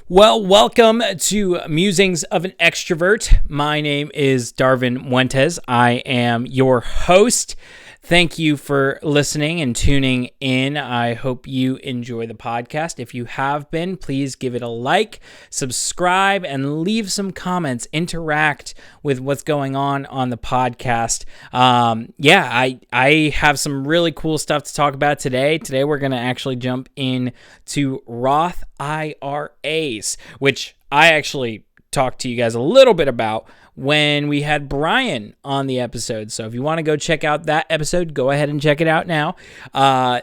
Well, welcome to Musings of an Extrovert. My name is Darvin Muentes. I am your host. Thank you for listening and tuning in. I hope you enjoy the podcast. If you have been, please give it a like, subscribe, and leave some comments. Interact with what's going on the podcast. I have some really cool stuff to talk about today. Today, we're going to actually jump into Roth IRAs, which I actually talked to you guys a little bit about when we had Brian on the episode. So if you want to go check out that episode, go ahead and check it out now.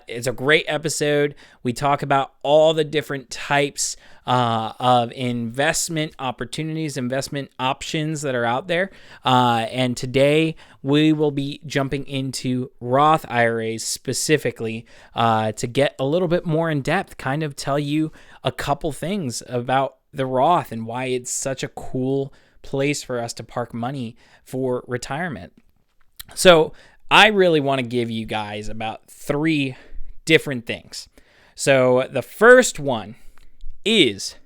It's a great episode. We talk about all the different types of investment opportunities, investment options that are out there. And today we will be jumping into Roth IRAs specifically to get a little bit more in depth, kind of tell you a couple things about the Roth and why it's such a cool place for us to park money for retirement. So I really want to give you guys about 3 different things. So the first one is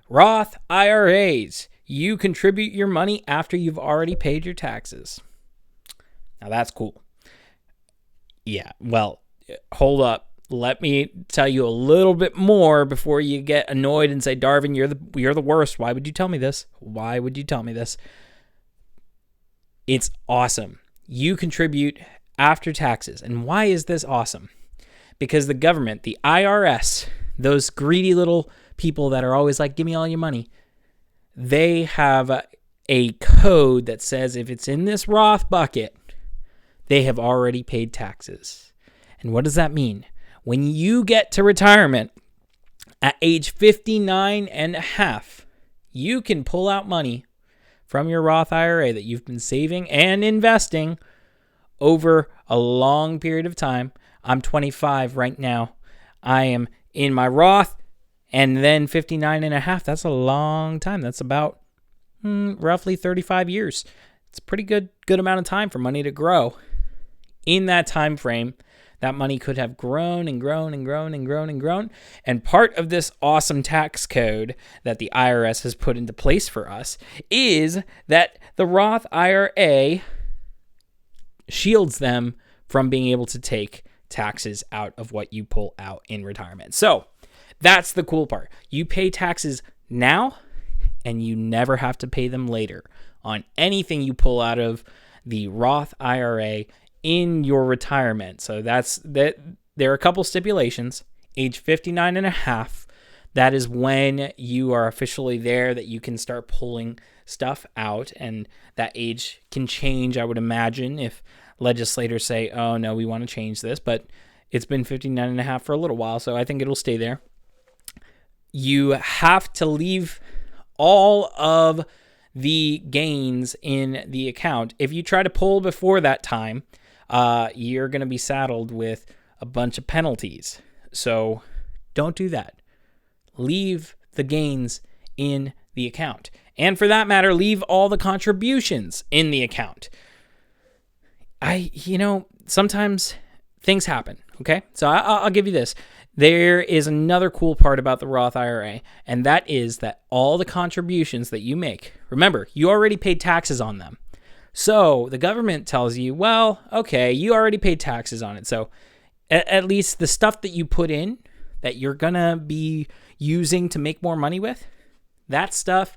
Roth IRAs. You contribute your money after you've already paid your taxes. Now that's cool. Yeah, well, hold up. Let me tell you a little bit more before you get annoyed and say, Darvin, you're the worst. Why would you tell me this? Why would you tell me this? It's awesome. You contribute after taxes. And why is this awesome? Because the government, the IRS, those greedy little people that are always like, give me all your money, they have a code that says if it's in this Roth bucket, they have already paid taxes. And what does that mean? When you get to retirement at age 59 and a half, you can pull out money from your Roth IRA that you've been saving and investing over a long period of time. I'm 25 right now. I am in my Roth, and then 59 and a half. That's a long time. That's about roughly 35 years. It's a pretty good amount of time for money to grow. In that time frame, that money could have grown and grown and grown and grown and grown. And part of this awesome tax code that the IRS has put into place for us is that the Roth IRA shields them from being able to take taxes out of what you pull out in retirement. So that's the cool part. You pay taxes now and you never have to pay them later on anything you pull out of the Roth IRA in your retirement. So that's that. There are a couple stipulations. Age 59 and a half, that is when you are officially there, that you can start pulling stuff out, and that age can change, I would imagine, if legislators say, oh no, we want to change this, but it's been 59 and a half for a little while, so I think it'll stay there. You have to leave all of the gains in the account. If you try to pull before that time, you're going to be saddled with a bunch of penalties. So don't do that. Leave the gains in the account. And for that matter, leave all the contributions in the account. Sometimes things happen, okay? So I'll give you this. There is another cool part about the Roth IRA, and that is that all the contributions that you make, remember, you already paid taxes on them. So the government tells you, well, okay, you already paid taxes on it. So at least the stuff that you put in that you're going to be using to make more money with, that stuff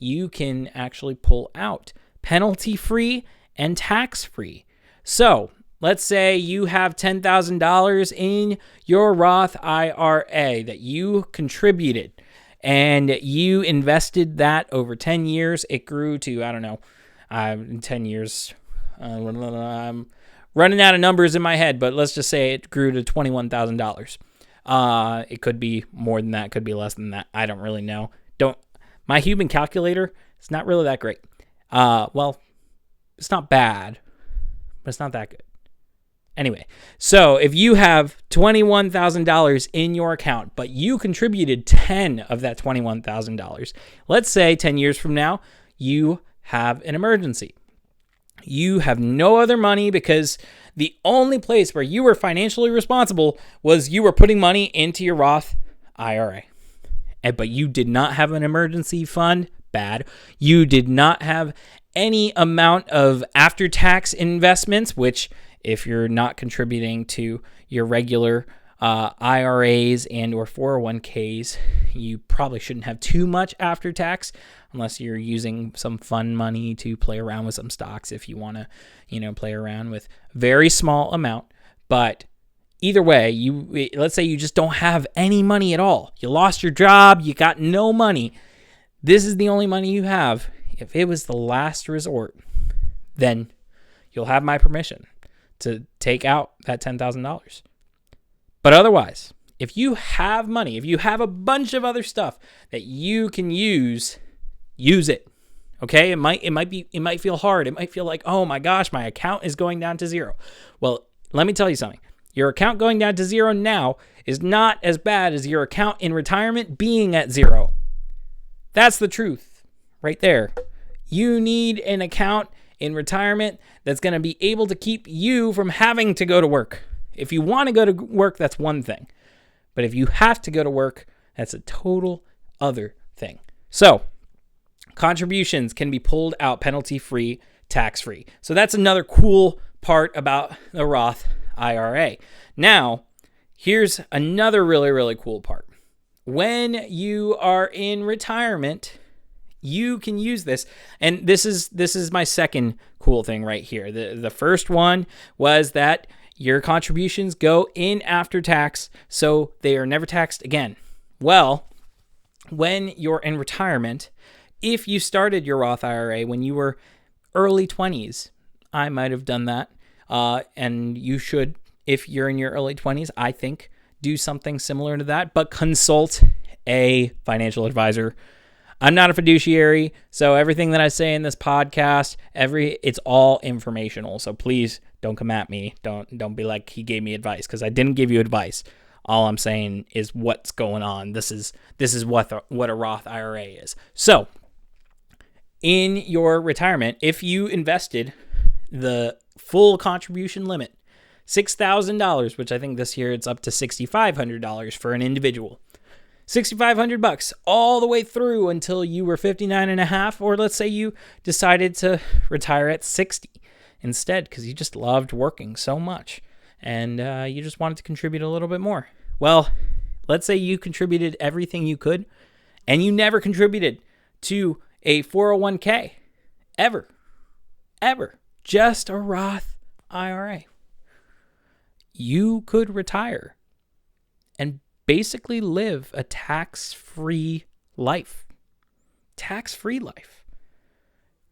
you can actually pull out penalty-free and tax-free. So let's say you have $10,000 in your Roth IRA that you contributed and you invested that over 10 years. It grew to, I don't know, in 10 years, I'm running out of numbers in my head, but let's just say it grew to $21,000. It could be more than that, could be less than that. I don't really know. My human calculator is not really that great. Well, it's not bad, but it's not that good. Anyway, so if you have $21,000 in your account, but you contributed 10 of that $21,000, let's say 10 years from now, you have an emergency. You have no other money because the only place where you were financially responsible was you were putting money into your Roth IRA. but you did not have an emergency fund, bad. You did not have any amount of after-tax investments, which if you're not contributing to your regular IRAs and or 401ks, you probably shouldn't have too much after tax unless you're using some fun money to play around with some stocks if you want to, play around with very small amount. But either way, let's say you just don't have any money at all. You lost your job, you got no money. This is the only money you have. If it was the last resort, then you'll have my permission to take out that $10,000. But otherwise, if you have money, if you have a bunch of other stuff that you can use it. Okay? It might feel hard. It might feel like, oh my gosh, my account is going down to zero. Well, let me tell you something. Your account going down to zero now is not as bad as your account in retirement being at zero. That's the truth right there. You need an account in retirement that's going to be able to keep you from having to go to work. If you want to go to work, that's one thing. But if you have to go to work, that's a total other thing. So, contributions can be pulled out penalty-free, tax-free. So that's another cool part about the Roth IRA. Now, here's another really, really cool part. When you are in retirement, you can use this. And this is my second cool thing right here. The first one was that your contributions go in after tax, so they are never taxed again. Well, when you're in retirement, if you started your Roth IRA when you were early 20s, I might have done that. And you should, if you're in your early 20s, I think, do something similar to that, but consult a financial advisor. I'm not a fiduciary, so everything that I say in this podcast, it's all informational. So please don't come at me. Don't be like he gave me advice, because I didn't give you advice. All I'm saying is what's going on. This is what a Roth IRA is. So in your retirement, if you invested the full contribution limit, $6,000, which I think this year it's up to $6,500 for an individual. $6,500 all the way through until you were 59 and a half, or let's say you decided to retire at 60 instead because you just loved working so much and you just wanted to contribute a little bit more. Well, let's say you contributed everything you could and you never contributed to a 401k ever, just a Roth IRA. You could retire and basically live a tax-free life. Tax-free life.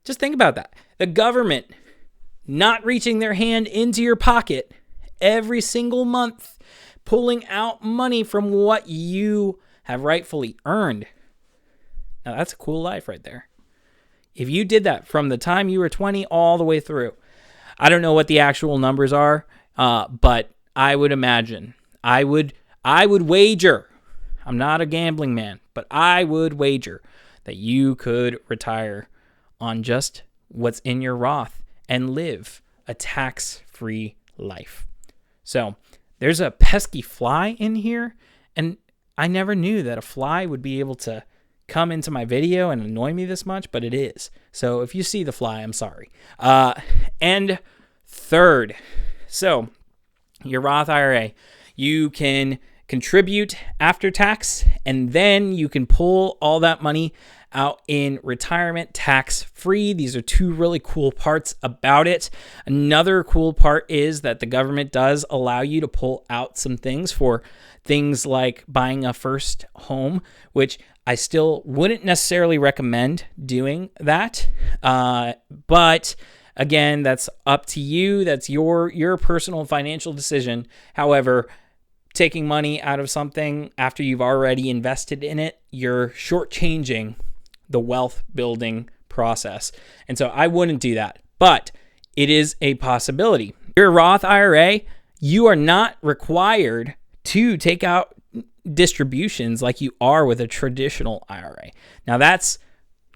Just think about that. The government not reaching their hand into your pocket every single month, pulling out money from what you have rightfully earned. Now, that's a cool life right there. If you did that from the time you were 20 all the way through, I don't know what the actual numbers are, but I would imagine, I would wager, I'm not a gambling man, but I would wager that you could retire on just what's in your Roth and live a tax-free life. So there's a pesky fly in here, and I never knew that a fly would be able to come into my video and annoy me this much, but it is. So if you see the fly, I'm sorry. And third, so your Roth IRA, you can contribute after tax, and then you can pull all that money out in retirement tax-free. These are two really cool parts about it. Another cool part is that the government does allow you to pull out some things for things like buying a first home, which I still wouldn't necessarily recommend doing that. But again, that's up to you. That's your personal financial decision. However, taking money out of something after you've already invested in it, you're shortchanging the wealth building process. And so I wouldn't do that, but it is a possibility. Your Roth IRA, you are not required to take out distributions like you are with a traditional IRA. Now that's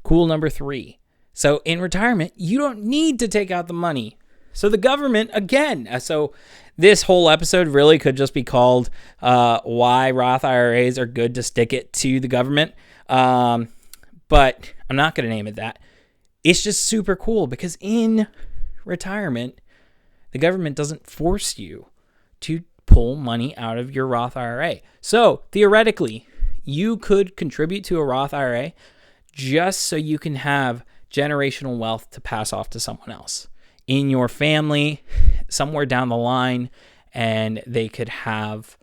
cool number 3. So in retirement, you don't need to take out the money. So the government, again, so this whole episode really could just be called why Roth IRAs are good to stick it to the government. But I'm not going to name it that. It's just super cool because in retirement, the government doesn't force you to pull money out of your Roth IRA. So theoretically, you could contribute to a Roth IRA just so you can have generational wealth to pass off to someone else in your family, somewhere down the line, and they could have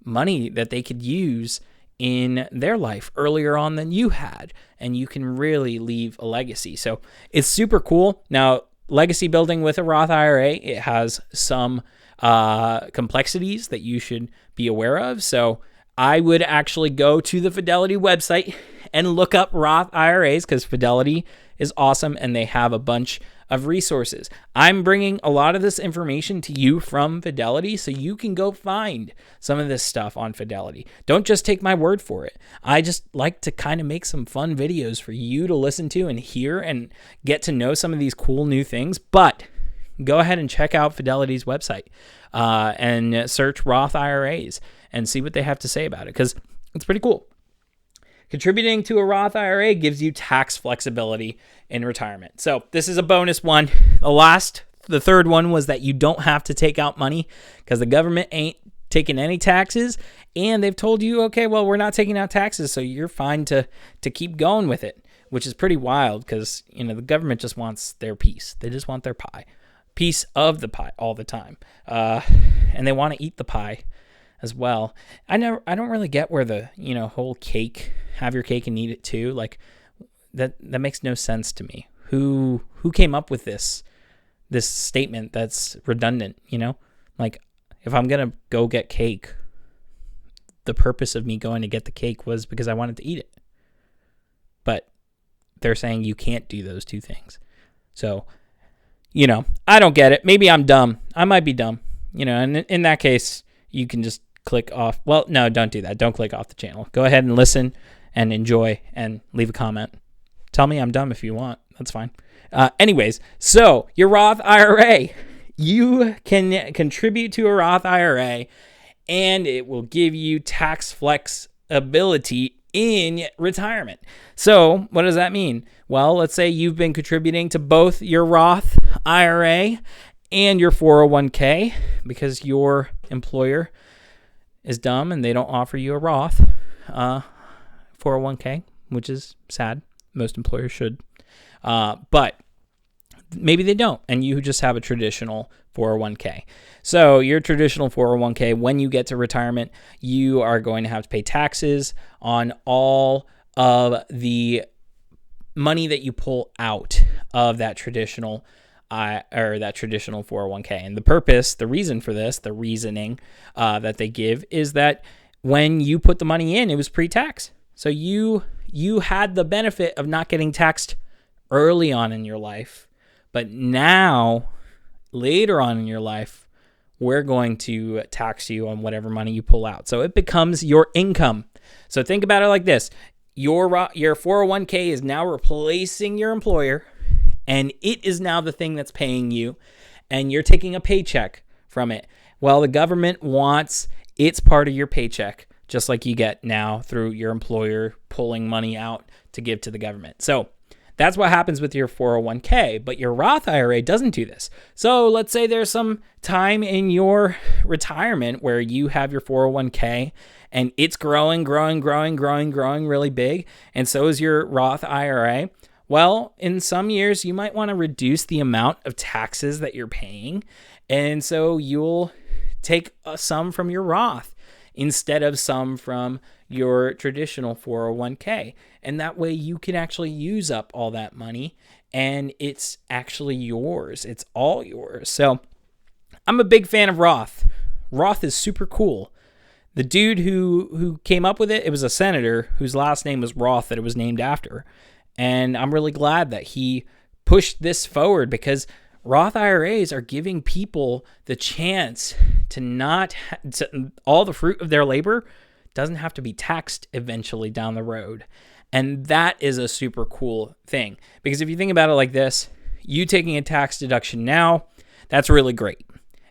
money that they could use in their life earlier on than you had, and you can really leave a legacy. So it's super cool. Now, legacy building with a Roth IRA, it has some complexities that you should be aware of. So I would actually go to the Fidelity website and look up Roth IRAs because Fidelity is awesome and they have a bunch of resources. I'm bringing a lot of this information to you from Fidelity so you can go find some of this stuff on Fidelity. Don't just take my word for it. I just like to kind of make some fun videos for you to listen to and hear and get to know some of these cool new things. But go ahead and check out Fidelity's website and search Roth IRAs and see what they have to say about it because it's pretty cool. Contributing to a Roth IRA gives you tax flexibility in retirement. So this is a bonus one. The third one was that you don't have to take out money because the government ain't taking any taxes, and they've told you, okay, well, we're not taking out taxes, so you're fine to keep going with it, which is pretty wild because the government just wants their piece. They just want their piece of the pie all the time, and they want to eat the pie as well. I don't really get where the whole cake, have your cake and eat it too, like that makes no sense to me. Who came up with this statement that's redundant? Like if I'm gonna go get cake, the purpose of me going to get the cake was because I wanted to eat it, but they're saying you can't do those two things. So I don't get it. Maybe I'm dumb. I might be dumb. And in that case, you can just click off. Well, no, don't do that. Don't click off the channel. Go ahead and listen and enjoy and leave a comment. Tell me I'm dumb if you want. That's fine. Anyways, so your Roth IRA, you can contribute to a Roth IRA and it will give you tax flexibility in retirement. So what does that mean? Well, let's say you've been contributing to both your Roth IRA and your 401k because your employer is dumb and they don't offer you a Roth 401k, which is sad. Most employers should. But maybe they don't, and you just have a traditional 401k. So your traditional 401k, when you get to retirement, you are going to have to pay taxes on all of the money that you pull out of that traditional 401k. And the reason for this, the reasoning that they give is that when you put the money in, it was pre-tax. So you had the benefit of not getting taxed early on in your life, but now later on in your life, we're going to tax you on whatever money you pull out. So it becomes your income. So think about it like this. Your 401k is now replacing your employer, and it is now the thing that's paying you, and you're taking a paycheck from it. Well, the government wants its part of your paycheck, just like you get now through your employer pulling money out to give to the government. So that's what happens with your 401k, but your Roth IRA doesn't do this. So let's say there's some time in your retirement where you have your 401k and it's growing really big, and so is your Roth IRA. Well, in some years, you might want to reduce the amount of taxes that you're paying, and so you'll take some from your Roth instead of some from your traditional 401k. And that way you can actually use up all that money and it's actually yours. It's all yours. So I'm a big fan of Roth. Roth is super cool. The dude who came up with it, it was a senator whose last name was Roth that it was named after. And I'm really glad that he pushed this forward because Roth IRAs are giving people the chance to all the fruit of their labor doesn't have to be taxed eventually down the road. And that is a super cool thing. Because if you think about it like this, you taking a tax deduction now, that's really great.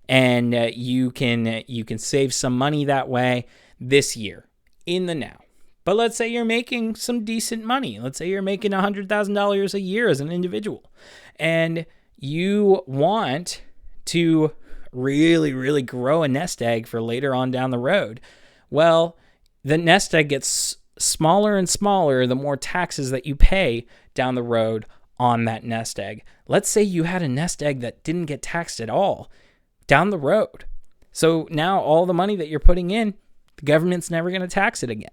and you can save some money that way this year in the now. But let's say you're making some decent money. Let's say you're making $100,000 a year as an individual, and you want to really, really grow a nest egg for later on down the road. Well, the nest egg gets smaller and smaller the more taxes that you pay down the road on that nest egg. Let's say you had a nest egg that didn't get taxed at all down the road. So now all the money that you're putting in, the government's never going to tax it again.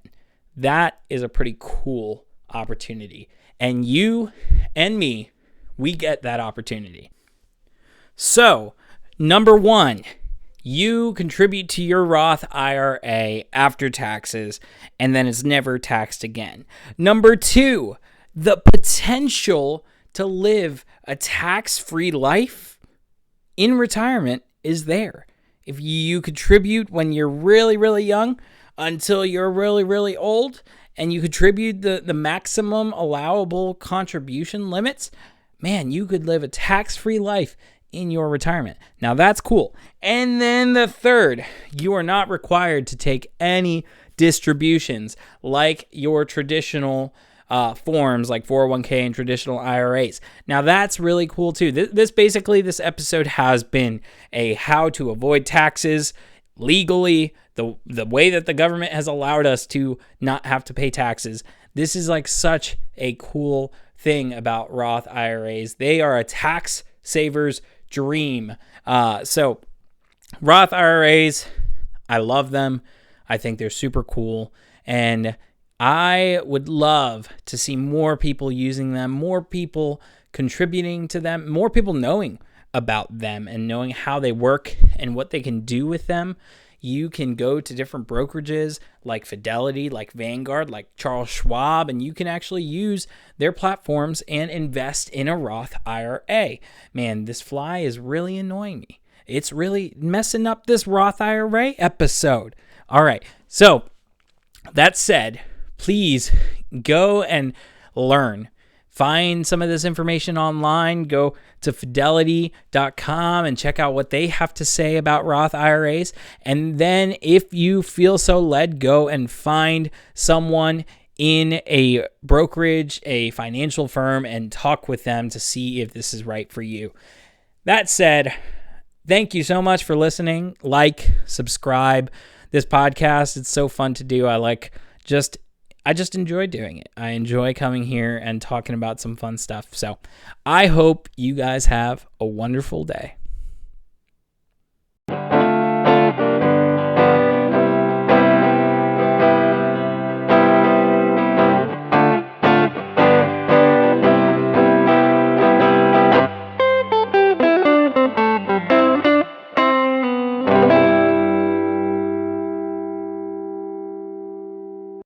That is a pretty cool opportunity. And you and me, we get that opportunity. So, number one, you contribute to your Roth IRA after taxes, and then it's never taxed again. Number two, the potential to live a tax-free life in retirement is there. If you contribute when you're really, really young until you're really, really old, and you contribute the maximum allowable contribution limits, man, you could live a tax-free life in your retirement. Now that's cool. And then the third, you are not required to take any distributions like your traditional forms like 401k and traditional IRAs. Now that's really cool too. This episode has been a how to avoid taxes legally, the way that the government has allowed us to not have to pay taxes. This is like such a cool thing about Roth IRAs. They are a tax saver's dream. So Roth IRAs, I love them. I think they're super cool. And I would love to see more people using them, more people contributing to them, more people knowing about them and knowing how they work and what they can do with them. You can go to different brokerages like Fidelity, like Vanguard, like Charles Schwab, and you can actually use their platforms and invest in a Roth IRA. Man, this fly is really annoying me. It's really messing up this Roth IRA episode. All right, so that said, please go and learn. Find some of this information online. Go to fidelity.com and check out what they have to say about Roth IRAs. And then if you feel so led, go and find someone in a brokerage, a financial firm, and talk with them to see if this is right for you. That said, thank you so much for listening. Like, subscribe this podcast. It's so fun to do. I just enjoy doing it. I enjoy coming here and talking about some fun stuff. So I hope you guys have a wonderful day.